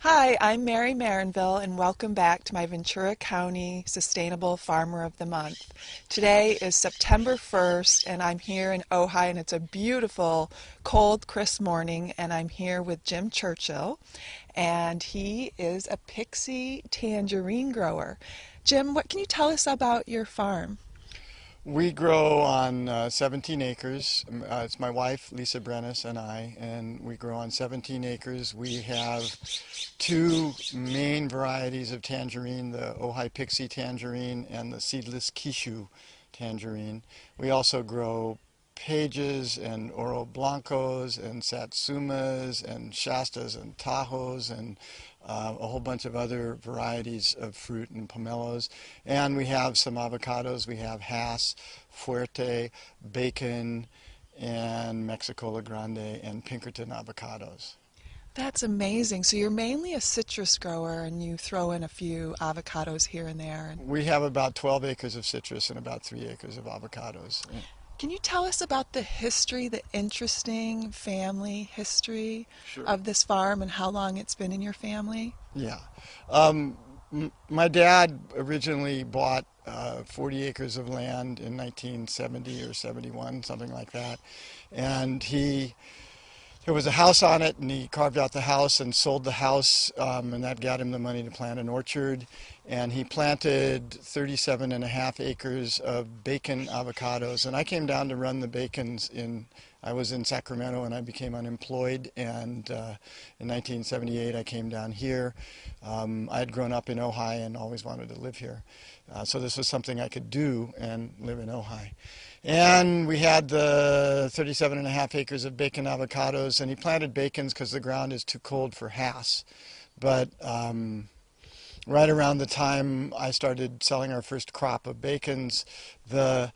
Hi, I'm Mary Marinville, and welcome back to my Ventura County Sustainable Farmer of the Month. Today is September 1st, and I'm here in Ojai, and it's a beautiful, cold, crisp morning, and I'm here with Jim Churchill, and he is a pixie tangerine grower. Jim, what can you tell us about your farm? We grow on 17 acres. It's my wife, Lisa Brennis, and I, and we grow on 17 acres. We have two main varieties of tangerine, the Ojai Pixie tangerine and the seedless Kishu tangerine. We also grow Pages and Oro Blancos and Satsumas and Shastas and Tajos and a whole bunch of other varieties of fruit and pomelos. And we have some avocados. We have Hass, Fuerte, Bacon, and Mexico La Grande and Pinkerton avocados. That's amazing. So you're mainly a citrus grower, and you throw in a few avocados here and there. We have about 12 acres of citrus and about 3 acres of avocados. Can you tell us about the history, the interesting family history Sure. of this farm and how long it's been in your family? Yeah. Um, my dad originally bought 40 acres of land in 1970 or 71, something like that. And there was a house on it, and he carved out the house and sold the house, and that got him the money to plant an orchard. And he planted 37 and a half acres of bacon avocados. And I came down to run the bacons I was in Sacramento and I became unemployed. And in 1978 I came down here. I had grown up in Ojai and always wanted to live here. So this was something I could do and live in Ojai. And we had the 37 and a half acres of bacon avocados, and he planted bacons because the ground is too cold for Hass. But right around the time I started selling our first crop of bacons, the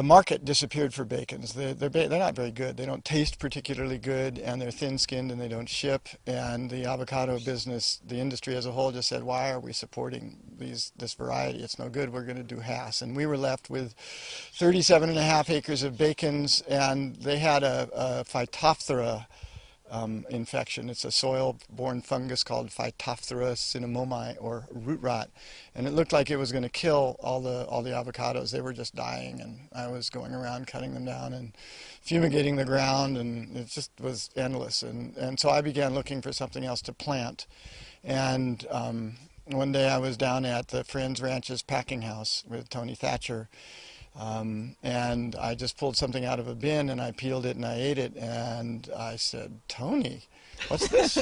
market disappeared for bacons. They're not very good. They don't taste particularly good, and they're thin-skinned, and they don't ship. And the avocado business, the industry as a whole, just said, "Why are we supporting this variety? It's no good. We're going to do Hass." And we were left with 37 and a half acres of bacons, and they had a Phytophthora infection. It's a soil-borne fungus called Phytophthora cinnamomi, or root rot, and it looked like it was going to kill all the avocados. They were just dying, and I was going around cutting them down and fumigating the ground, and it just was endless. And so I began looking for something else to plant. And one day I was down at the Friends Ranch's packing house with Tony Thatcher. And I just pulled something out of a bin and I peeled it and I ate it, and I said, "Tony, what's this?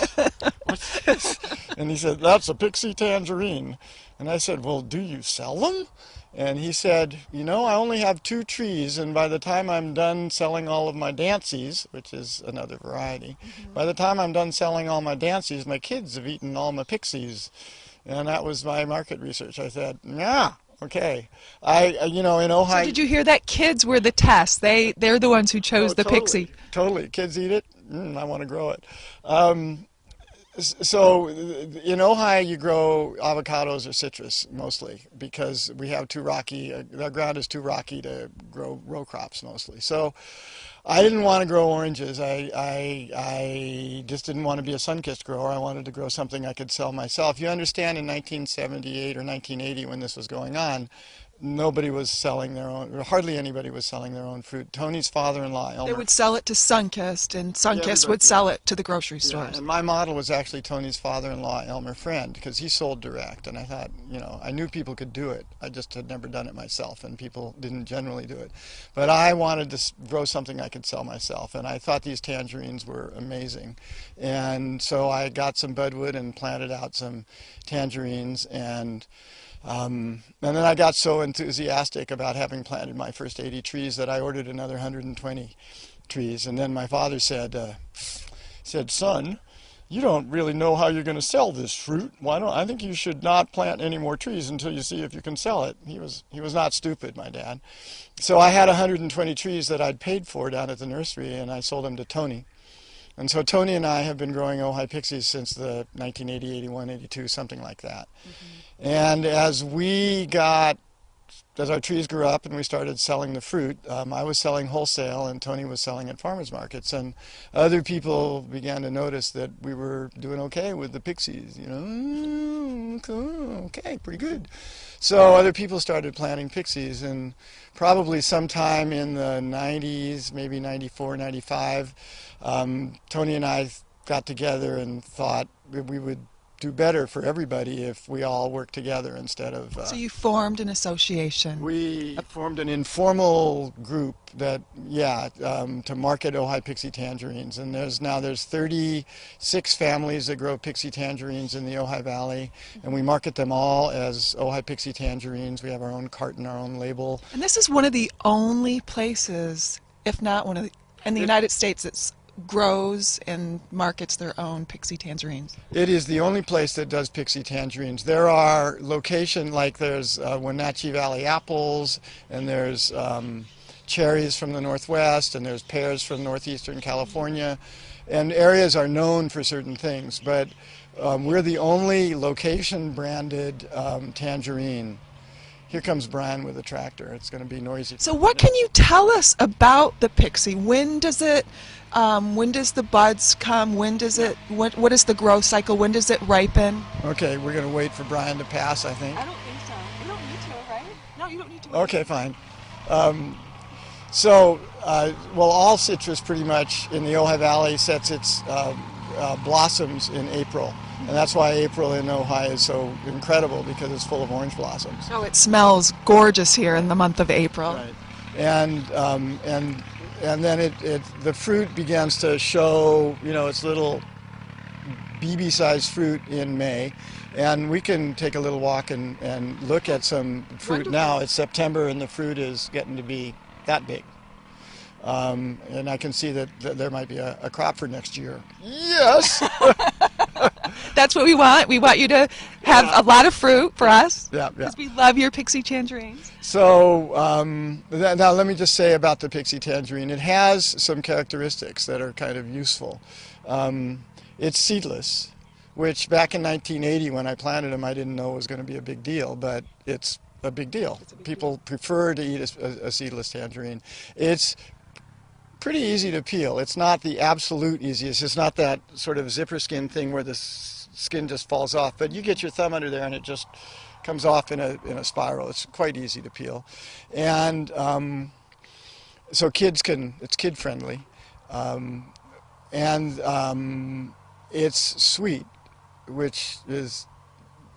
What's this?" And he said, "That's a pixie tangerine." And I said, "Well, do you sell them?" And he said, "I only have 2 trees, and by the time I'm done selling all of my Dancies," which is another variety, "by the time I'm done selling all my Dancies, my kids have eaten all my pixies." And that was my market research. I said, "Yeah. Okay." In So Ojai. did you hear that? Kids were the test. They're the ones who chose Oh, the totally, pixie. totally. Kids eat it. I want to grow it. So in Ojai, you grow avocados or citrus mostly because we have too rocky. The ground is too rocky to grow row crops mostly. So I didn't want to grow oranges. I just didn't want to be a sun-kissed grower. I wanted to grow something I could sell myself. You understand, in 1978 or 1980, when this was going on, nobody was selling their own, or hardly anybody was selling their own fruit. Tony's father-in-law, They Elmer. would sell it to Sunkist, and Yeah, Sunkist would yeah. sell it to the grocery Yeah, stores. and my model was actually Tony's father-in-law, Elmer Friend, because he sold direct, and I thought, I knew people could do it. I just had never done it myself, and people didn't generally do it. But I wanted to grow something I could sell myself, and I thought these tangerines were amazing. And so I got some budwood and planted out some tangerines, and then I got so enthusiastic about having planted my first 80 trees that I ordered another 120 trees. And then my father said, "Son, you don't really know how you're going to sell this fruit. I think you should not plant any more trees until you see if you can sell it." He was not stupid, my dad. So I had 120 trees that I'd paid for down at the nursery, and I sold them to Tony. And so Tony and I have been growing Ojai pixies since the 1980, 81, 82, something like that. And as we got as our trees grew up and we started selling the fruit, I was selling wholesale and Tony was selling at farmers markets, and other people began to notice that we were doing okay with the pixies. Okay, pretty good. So other people started planting pixies, and probably sometime in the 90s, maybe 94, 95, Tony and I got together and thought we would do better for everybody if we all worked together instead of... So you formed an association. We formed an informal group that, to market Ojai pixie tangerines. And there's 36 families that grow pixie tangerines in the Ojai Valley, and we market them all as Ojai pixie tangerines. We have our own carton, our own label. And this is one of the only places, if not one of the, in the United States that's grows and markets their own pixie tangerines. It is the only place that does pixie tangerines. There are locations like there's Wenatchee Valley apples, and there's cherries from the Northwest, and there's pears from northeastern California, and areas are known for certain things, but we're the only location branded tangerine. Here comes Brian with a tractor. It's going to be noisy. So what can you tell us about the pixie? When does it, when does the buds come? When does it, what is the growth cycle? When does it ripen? Okay, we're going to wait for Brian to pass, I think. I don't think so. You don't need to, right? No, you don't need to. Okay, fine. Well, all citrus pretty much in the Ojai Valley sets its blossoms in April. And that's why April in Ojai is so incredible, because it's full of orange blossoms. Oh, it smells gorgeous here in the month of April. Right. And then the fruit begins to show, its little BB-sized fruit in May. And we can take a little walk and look at some fruit. Wonderful. Now. It's September and the fruit is getting to be that big. And I can see that there might be a crop for next year. Yes! That's what we want. We want you to have a lot of fruit for us. Yeah. Because we love your pixie tangerines. So now let me just say about the pixie tangerine. It has some characteristics that are kind of useful. It's seedless, which back in 1980 when I planted them I didn't know was going to be a big deal, but it's a big deal. People prefer to eat a seedless tangerine. It's pretty easy to peel. It's not the absolute easiest. It's not that sort of zipper skin thing where the skin just falls off, but you get your thumb under there and it just comes off in a spiral. It's quite easy to peel. And so it's kid friendly. It's sweet, which is...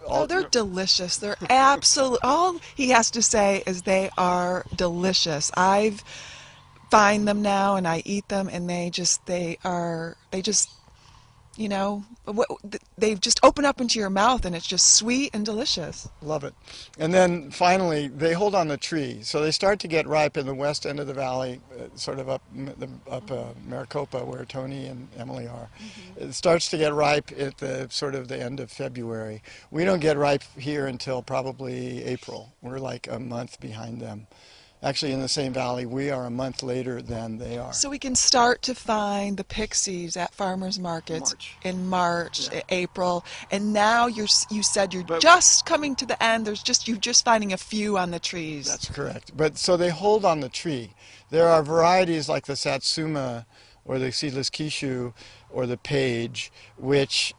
Oh, they're delicious. They're absolute. All he has to say is they are delicious. I've find them now and I eat them, and they just they just open up into your mouth, and it's just sweet and delicious. Love it. And then finally, they hold on the tree. So they start to get ripe in the west end of the valley, sort of up Maricopa, where Tony and Emily are. Mm-hmm. It starts to get ripe at the end of February. We don't get ripe here until probably April. We're like a month behind them. Actually, in the same valley, we are a month later than they are. So we can start to find the pixies at farmers markets in March, April, and now you said you're just coming to the end. You're just finding a few on the trees. That's correct. But so they hold on the tree. There are varieties like the Satsuma, or the seedless Kishu, or the Page, which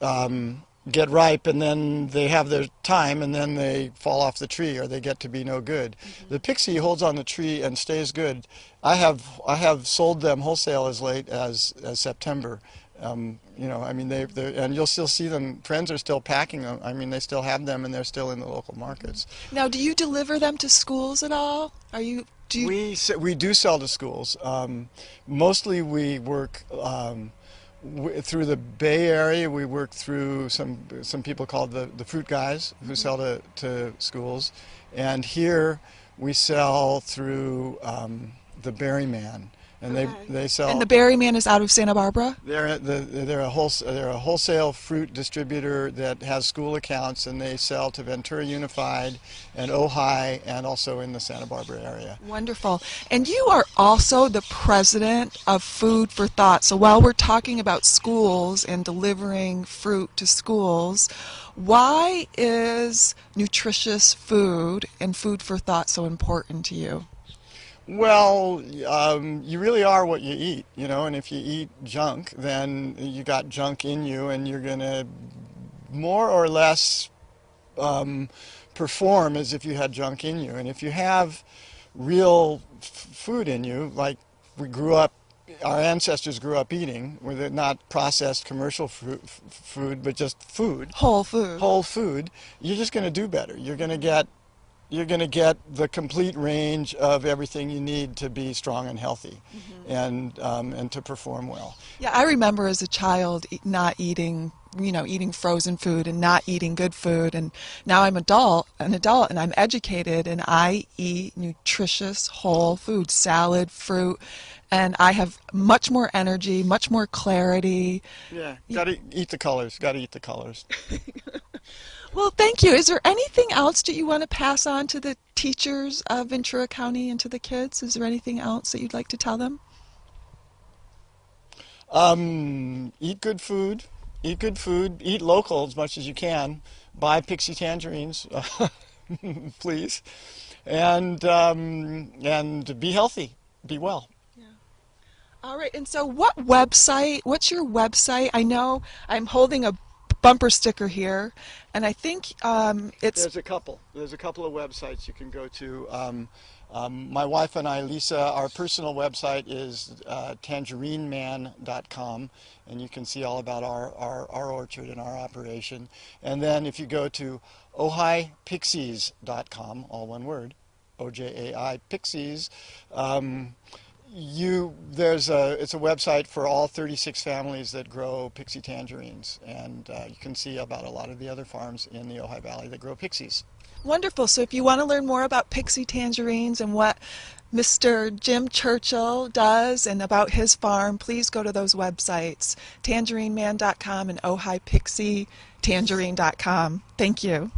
get ripe and then they have their time and then they fall off the tree or they get to be no good. Mm-hmm. The pixie holds on the tree and stays good. I have sold them wholesale as late as September. And you'll still see them. Friends are still packing them. I mean, they still have them and they're still in the local markets. Now, do you deliver them to schools at all? We do sell to schools. Mostly we work through the Bay Area. We work through some people called the fruit guys who sell to schools, and here we sell through the Berryman, and Okay. they And the sell. Berry Man is out of Santa Barbara? They're a wholesale fruit distributor that has school accounts, and they sell to Ventura Unified and Ojai, and also in the Santa Barbara area. Wonderful. And you are also the president of Food for Thought. So while we're talking about schools and delivering fruit to schools, why is nutritious food and food for thought so important to you? Well, you really are what you eat, you know, and if you eat junk, then you got junk in you, and you're going to more or less um, perform as if you had junk in you. And if you have real food in you, like we grew up, our ancestors grew up eating, with it not processed commercial food, but just food, Whole food. whole food, you're just going to do better. You're going to get the complete range of everything you need to be strong and healthy, and to perform well. Yeah, I remember as a child not eating, eating frozen food and not eating good food, and now an adult, and I'm educated, and I eat nutritious whole food, salad, fruit, and I have much more energy, much more clarity. Yeah, got to eat the colors. Got to eat the colors. Well, thank you. Is there anything else that you want to pass on to the teachers of Ventura County and to the kids? Is there anything else that you'd like to tell them? Eat good food. Eat good food. Eat local as much as you can. Buy pixie tangerines, please, and be healthy. Be well. All right, and so what's your website? I know I'm holding a bumper sticker here, and I think it's, There's a couple of websites you can go to. My wife and I, Lisa, our personal website is tangerineman.com, and you can see all about our orchard and our operation. And then if you go to ojaipixies.com, all one word, OJAI Pixies, it's a website for all 36 families that grow pixie tangerines, and you can see about a lot of the other farms in the Ojai Valley that grow pixies. wonderful. So if you want to learn more about pixie tangerines and what Mr. Jim Churchill does and about his farm, please go to those websites, tangerineman.com and ojaipixitangerine.com. Thank you.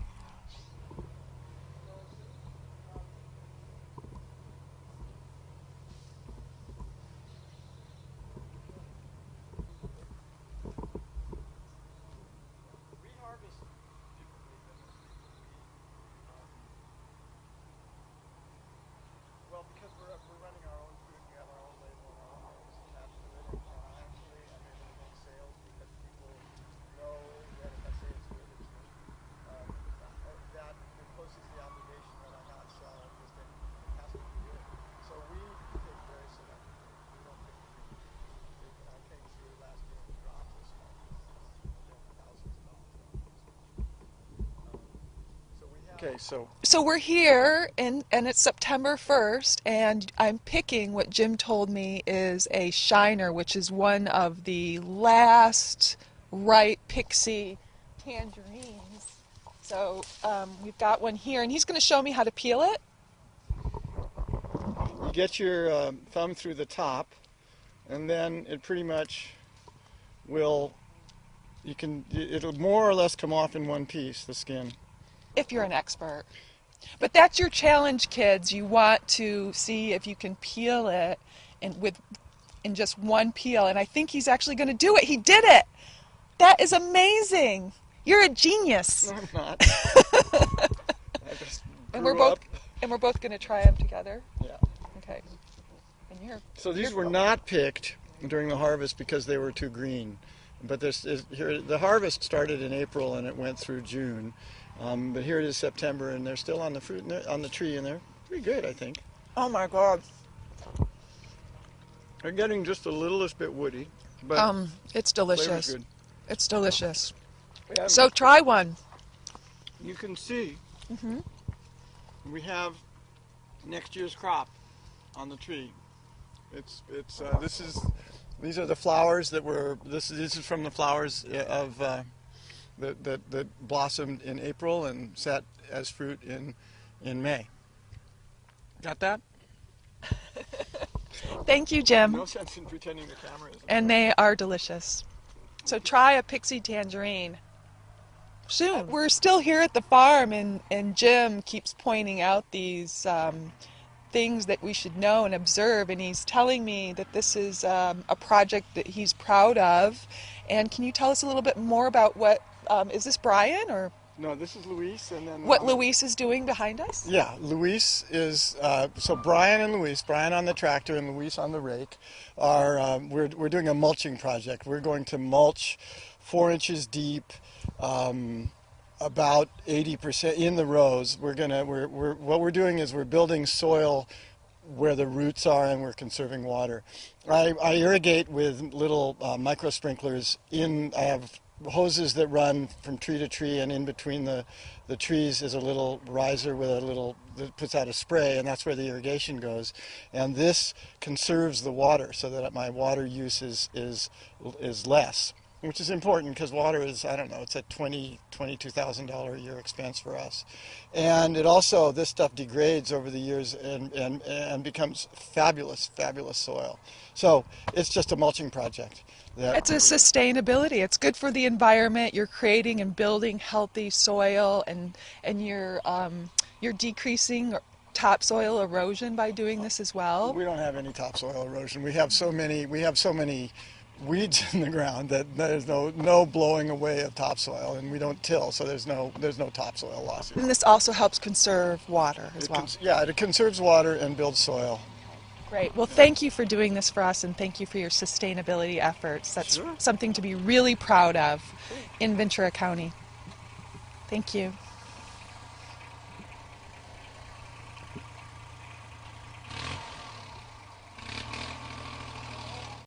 Well, because we're running our own food, we have our own label and our own names attached to it. Actually, I'm able to make sales because people know that if I say it's good, it's good. That imposes the obligation that I not sell it, because then it has to be good. So we pick very selectively. We don't pick free. I came through last year and dropped this month, thousands of dollars. So we have. Okay, so. So we're here, and it's September 1st, and I'm picking what Jim told me is a Shiner, which is one of the last ripe pixie tangerines. So we've got one here, and he's going to show me how to peel it. You get your thumb through the top, and then it pretty much it'll more or less come off in one piece, the skin. If you're an expert. But that's your challenge, kids. You want to see if you can peel it in just one peel. And I think he's actually going to do it. He did it. That is amazing. You're a genius. No, I'm not. I just grew up. And we're both going to try them together. Yeah. Okay. And so these were not picked during the harvest because they were too green. But the harvest started in April and it went through June. But here it is September, and they're still on the fruit, on the tree, and they're pretty good, I think. Oh my God. They're getting just the littlest bit woody, but it's delicious. flavor's good. It's delicious. Yeah, So try one. you can see we have next year's crop on the tree. These are the flowers that were. This is from the flowers of. That blossomed in April and set as fruit in May. Got that? Thank you, Jim. No sense in pretending the camera isn't. And they are delicious. So try a pixie tangerine soon. We're still here at the farm, and Jim keeps pointing out these things that we should know and observe, and he's telling me that this is a project that he's proud of. And can you tell us a little bit more about what, is this Brian, or No, this is Luis, and then what Luis is doing behind us? yeah, Luis is so Brian and Luis, Brian on the tractor and Luis on the rake, are we're doing a mulching project. We're going to mulch 4 inches deep, about 80% in the rows. What we're doing is we're building soil where the roots are, and we're conserving water. I irrigate with little micro sprinklers. I have hoses that run from tree to tree, and in between the trees is a little riser with a little that puts out a spray, and that's where the irrigation goes. And this conserves the water so that my water use is less, which is important because water is, I don't know, it's a $22,000 a year expense for us. And it also, this stuff degrades over the years and becomes fabulous soil. So it's just a mulching project. It's a sustainability. It's good for the environment. You're creating and building healthy soil, and you're decreasing topsoil erosion by doing this as well. We don't have any topsoil erosion. We have so many weeds in the ground that there's no blowing away of topsoil, and we don't till, so there's no topsoil loss. And this also helps conserve water as well. Yeah, it conserves water and builds soil. Great. Well, thank you for doing this for us, and thank you for your sustainability efforts. That's something to be really proud of in Ventura County. Thank you.